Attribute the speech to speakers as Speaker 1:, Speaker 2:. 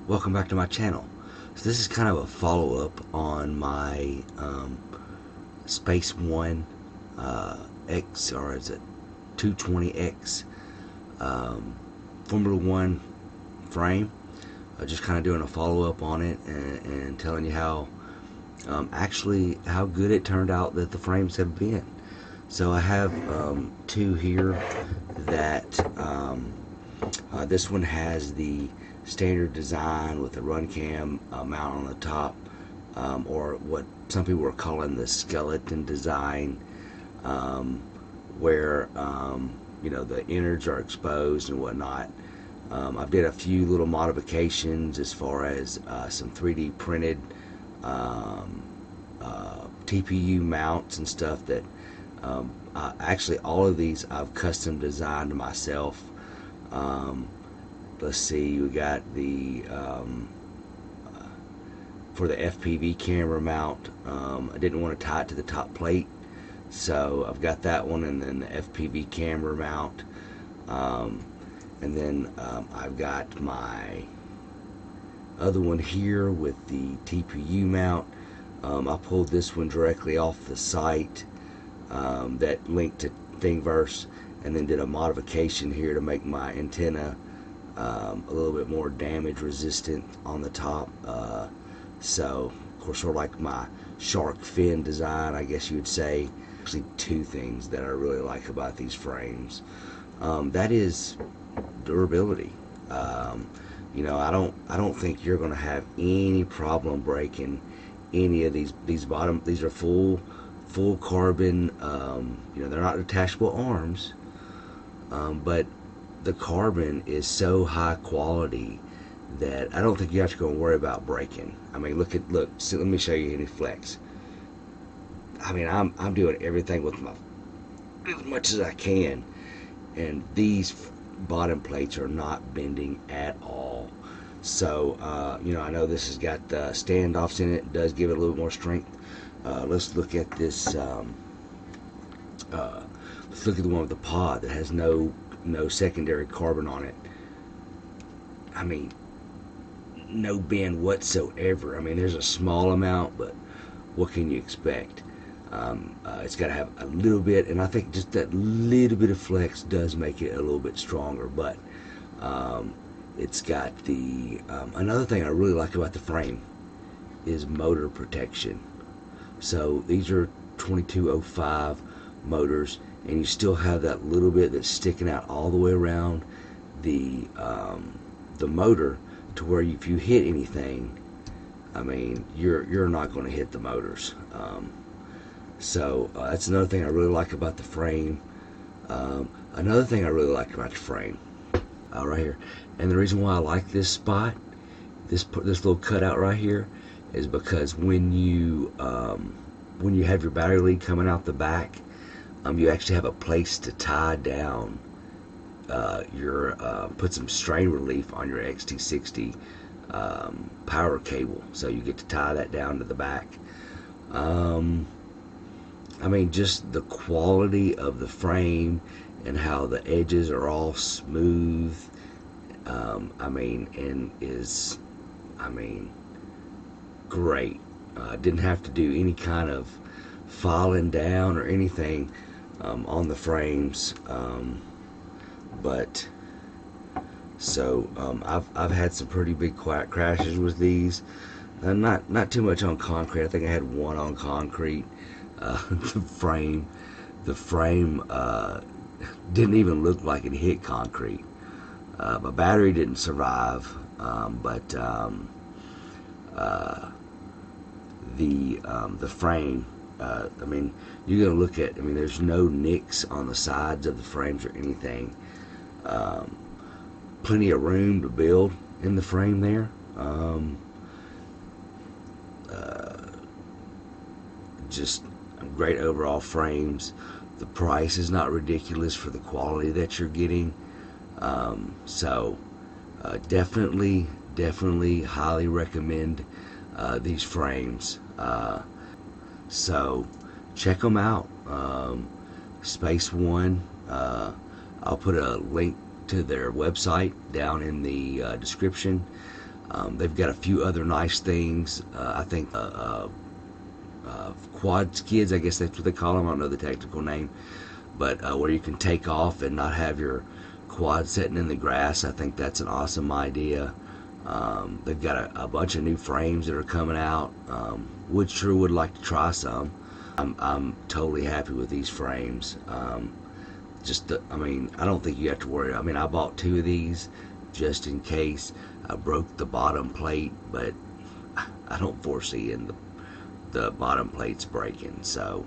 Speaker 1: welcome back to my channel. So this is kind of a follow-up on my Space One X, or is it 220X Formula One frame. Just kind of doing a follow-up on it and telling you how actually how good it turned out that the frames have been. So I have two here that this one has the standard design with the RunCam mount on the top, or what some people are calling the skeleton design, where you know, the innards are exposed and whatnot. I've did a few little modifications as far as some 3D printed TPU mounts and stuff that actually all of these I've custom designed myself. Let's see, we got the for the FPV camera mount. I didn't want to tie it to the top plate, so I've got that one, and then the FPV camera mount, and then I've got my other one here with the TPU mount. I pulled this one directly off the site that linked to Thingiverse, and then did a modification here to make my antenna a little bit more damage resistant on the top. So of course, sort of like my shark fin design, I guess you would say. Actually, two things that I really like about these frames. That is durability. You know, I don't think you're going to have any problem breaking any of these bottom. These are full carbon. You know, they're not detachable arms, but the carbon is so high quality that I don't think you have to go and worry about breaking. I mean, look. See, let me show you any flex. I mean, I'm doing everything with my as much as I can, and these bottom plates are not bending at all. So you know, I know this has got standoffs in it. It does give it a little more strength. Let's look at this. Let's look at the one with the pod that has no secondary carbon on it. I mean, no bend whatsoever. I mean, there's a small amount, but what can you expect? It's got to have a little bit, and I think just that little bit of flex does make it a little bit stronger. But it's got the another thing I really like about the frame is motor protection. So these are 2205 motors, and you still have that little bit that's sticking out all the way around the motor, to where if you hit anything, I mean, you're not going to hit the motors. So that's another thing I really like about the frame. Another thing I really like about the frame, right here, and the reason why I like this spot, this little cutout right here, is because when you have your battery lead coming out the back, you actually have a place to tie down put some strain relief on your XT60 power cable, so you get to tie that down to the back. I mean, just the quality of the frame and how the edges are all smooth. I mean, and is, I mean, great. Didn't have to do any kind of filing down or anything on the frames. But so I've had some pretty big crashes with these. Not too much on concrete. I think I had one on concrete. The frame didn't even look like it hit concrete. My battery didn't survive, but the frame. I mean, you're gonna look at. I mean, there's no nicks on the sides of the frames or anything. Plenty of room to build in the frame there. Just great overall frames. The price is not ridiculous for the quality that you're getting. So definitely highly recommend these frames. So check them out. Space One. I'll put a link to their website down in the description. They've got a few other nice things. I think quad skids, I guess that's what they call them. I don't know the technical name, but where you can take off and not have your quad sitting in the grass. I think that's an awesome idea. They've got a bunch of new frames that are coming out. Would like to try some. I'm totally happy with these frames. I mean, I don't think you have to worry. I mean, I bought 2 of these just in case. I broke the bottom plate, but I don't foresee the bottom plates breaking. So